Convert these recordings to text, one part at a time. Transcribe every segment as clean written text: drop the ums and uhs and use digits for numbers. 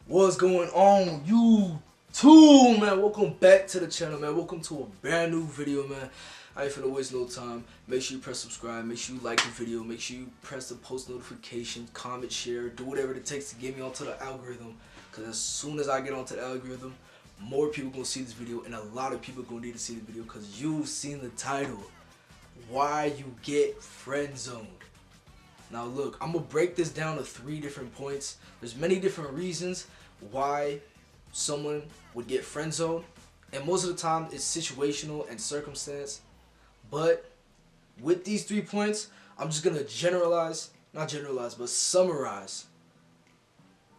What's going on, YouTube, man? Welcome back to the channel, man. Welcome to a brand new video, man. I ain't finna waste no time. Make sure you press subscribe. Make sure you like the video. Make sure you press the post notification, comment, share, do whatever it takes to get me onto the algorithm. Because as soon as I get onto the algorithm, more people gonna see this video, and a lot of people gonna need to see the video because you've seen the title. Why you get friend zoned. Now look, I'm gonna break this down to 3 different points. There's many different reasons why someone would get friend zoned, and most of the time it's situational and circumstance. But with these 3 points, I'm just gonna not generalize, but summarize,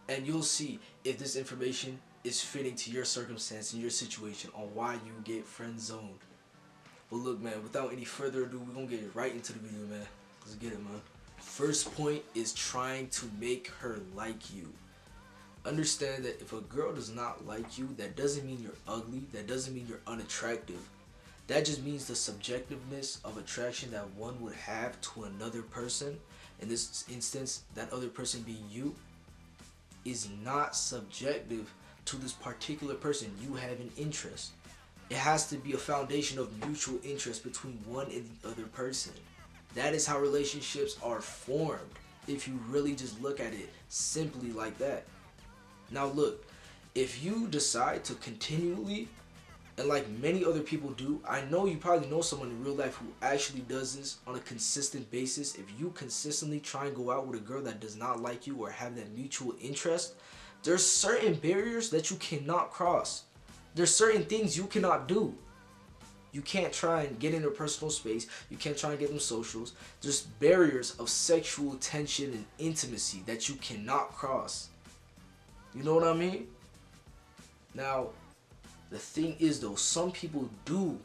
and you'll see if this information is fitting to your circumstance and your situation on why you get friend zoned. But look, man, without any further ado, we're gonna get right into the video, man. Let's get it, man. First point is trying to make her like you. Understand that if a girl does not like you, that doesn't mean you're ugly, that doesn't mean you're unattractive. That just means the subjectiveness of attraction that one would have to another person, in this instance, that other person being you, is not subjective to this particular person. You have an interest. It has to be a foundation of mutual interest between one and the other person. That is how relationships are formed, if you really just look at it simply like that. Now look, if you decide to continually, and like many other people do, I know you probably know someone in real life who actually does this on a consistent basis. If you consistently try and go out with a girl that does not like you or have that mutual interest, there's certain barriers that you cannot cross. There's certain things you cannot do. You can't try and get in their personal space. You can't try and get them socials. There's barriers of sexual tension and intimacy that you cannot cross. You know what I mean? Now, the thing is though, some people do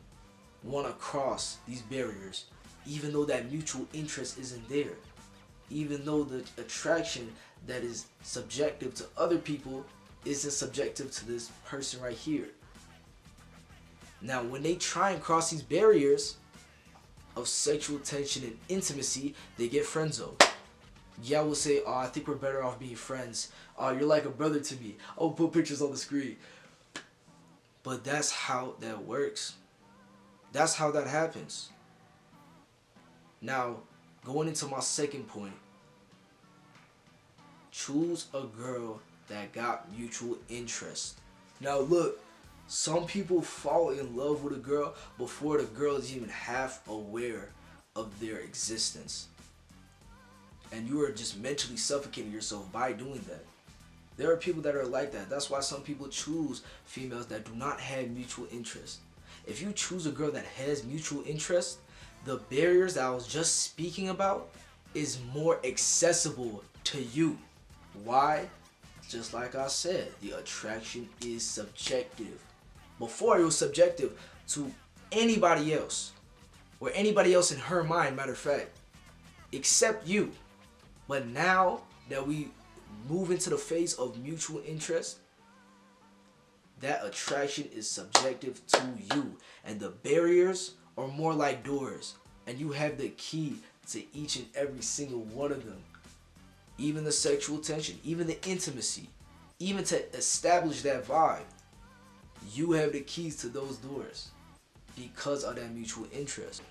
want to cross these barriers, even though that mutual interest isn't there. Even though the attraction that is subjective to other people isn't subjective to this person right here. Now, when they try and cross these barriers of sexual tension and intimacy, they get friend zoned. Yeah, we'll say, oh, I think we're better off being friends. Oh, you're like a brother to me. Oh, put pictures on the screen. But that's how that works. That's how that happens. Now, going into my second point. Choose a girl that got mutual interest. Now look, some people fall in love with a girl before the girl is even half aware of their existence. And you are just mentally suffocating yourself by doing that. There are people that are like that. That's why some people choose females that do not have mutual interest. If you choose a girl that has mutual interest, the barriers that I was just speaking about is more accessible to you. Why? Just like I said, the attraction is subjective. Before it was subjective to anybody else, or anybody else in her mind, matter of fact, except you. But now that we move into the phase of mutual interest, that attraction is subjective to you, and the barriers are more like doors, and you have the key to each and every single one of them. Even the sexual tension, even the intimacy, even to establish that vibe, you have the keys to those doors because of that mutual interest.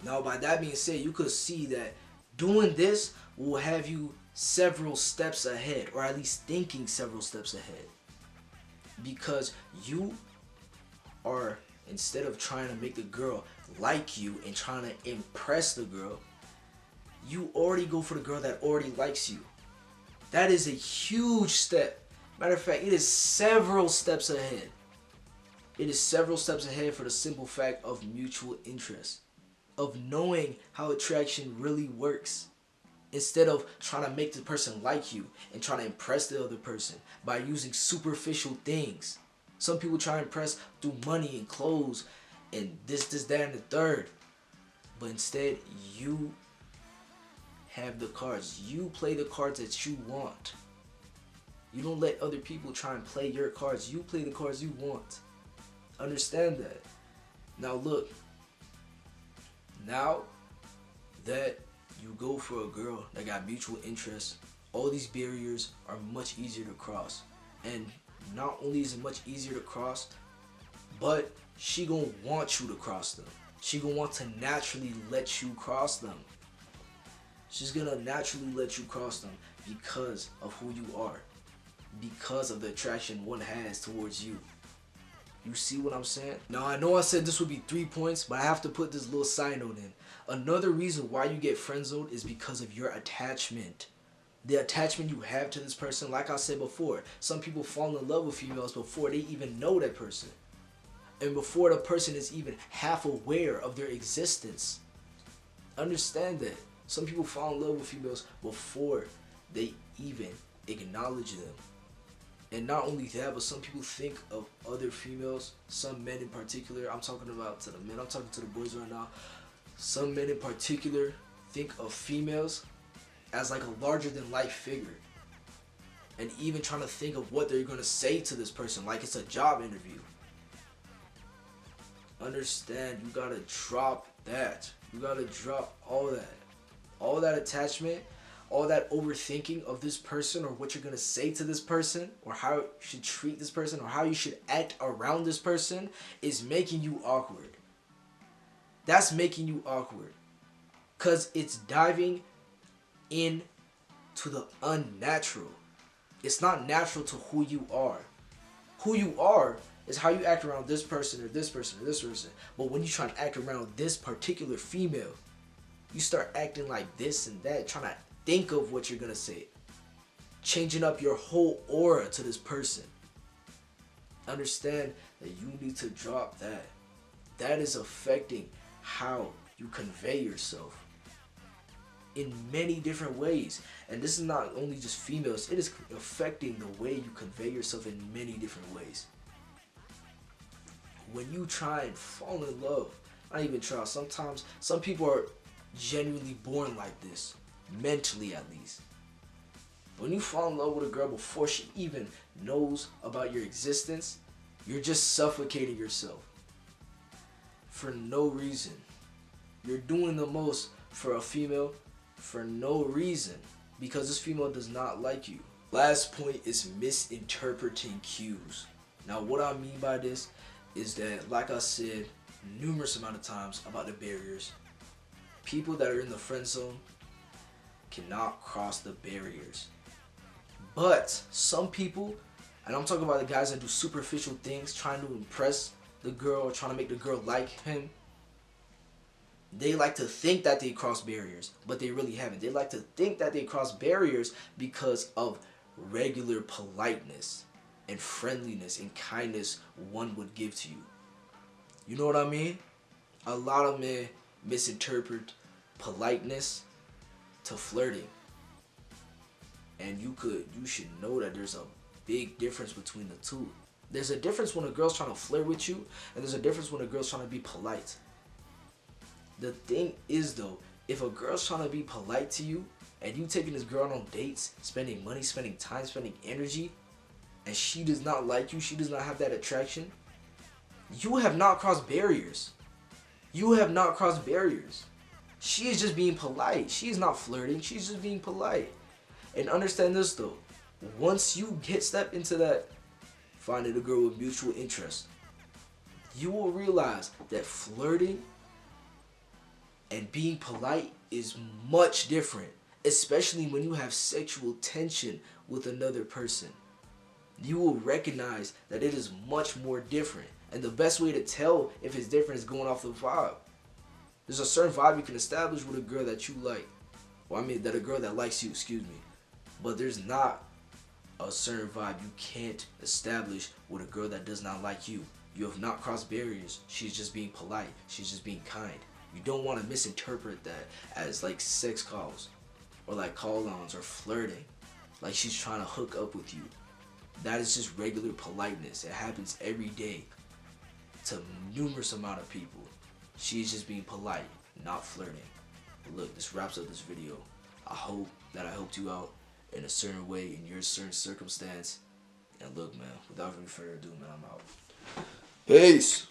Now, by that being said, you could see that doing this will have you several steps ahead, or at least thinking several steps ahead, because you are, instead of trying to make the girl like you and trying to impress the girl, you already go for the girl that already likes you. That is a huge step. Matter of fact, it is several steps ahead. It is several steps ahead for the simple fact of mutual interest, of knowing how attraction really works, instead of trying to make the person like you and trying to impress the other person by using superficial things. Some people try to impress through money and clothes and this, that, and the third. But instead, you have the cards. You play the cards that you want. You don't let other people try and play your cards. You play the cards you want. Understand that. Now look. Now that you go for a girl that got mutual interest, all these barriers are much easier to cross. And not only is it much easier to cross, but she gonna want you to cross them. She gonna want to naturally let you cross them. She's gonna naturally let you cross them because of who you are, because of the attraction one has towards you. You see what I'm saying? Now, I know I said this would be 3 points, but I have to put this little side note in. Another reason why you get friend-zoned is because of your attachment. The attachment you have to this person. Like I said before, some people fall in love with females before they even know that person. And before the person is even half aware of their existence. Understand that. Some people fall in love with females before they even acknowledge them. And not only that, but some people think of other females, some men in particular, I'm talking about to the men, I'm talking to the boys right now. Some men in particular think of females as like a larger than life figure. And even trying to think of what they're going to say to this person like it's a job interview. Understand, you gotta drop that. You gotta drop all that. All that attachment, all that overthinking of this person or what you're going to say to this person or how you should treat this person or how you should act around this person is making you awkward. That's making you awkward because it's diving in to the unnatural. It's not natural to who you are. Who you are is how you act around this person or this person or this person. But when you try to act around this particular female, you start acting like this and that, trying to think of what you're going to say. Changing up your whole aura to this person. Understand that you need to drop that. That is affecting how you convey yourself in many different ways. And this is not only just females, it is affecting the way you convey yourself in many different ways. When you try and fall in love, not even try, sometimes some people are genuinely born like this. Mentally, at least. When you fall in love with a girl before she even knows about your existence, you're just suffocating yourself for no reason. You're doing the most for a female for no reason because this female does not like you. Last point is misinterpreting cues. Now, what I mean by this is that, like I said numerous amount of times about the barriers, people that are in the friend zone cannot cross the barriers. But some people, and I'm talking about the guys that do superficial things, trying to impress the girl or trying to make the girl like him, they like to think that they cross barriers, but they really haven't. They like to think that they cross barriers because of regular politeness and friendliness and kindness one would give to you. You know what I mean? A lot of men misinterpret politeness to flirting. And you should know that there's a big difference between the two. There's a difference when a girl's trying to flirt with you, and there's a difference when a girl's trying to be polite. The thing is though, if a girl's trying to be polite to you, and you taking this girl on dates, spending money, spending time, spending energy, and she does not like you, she does not have that attraction, you have not crossed barriers. You have not crossed barriers. She is just being polite. She is not flirting. She's just being polite. And understand this though. Once you step into that, finding a girl with mutual interest, you will realize that flirting and being polite is much different. Especially when you have sexual tension with another person. You will recognize that it is much more different. And the best way to tell if it's different is going off the vibe. There's a certain vibe you can establish with a girl that you like. Well, I mean, that a girl that likes you, excuse me. But there's not a certain vibe you can't establish with a girl that does not like you. You have not crossed barriers. She's just being polite. She's just being kind. You don't want to misinterpret that as like sex calls or like call-ons or flirting. Like she's trying to hook up with you. That is just regular politeness. It happens every day to numerous amount of people. She's just being polite, not flirting. But look, this wraps up this video. I hope that I helped you out in a certain way, in your certain circumstance. And look, man, without any further ado, man, I'm out. Peace.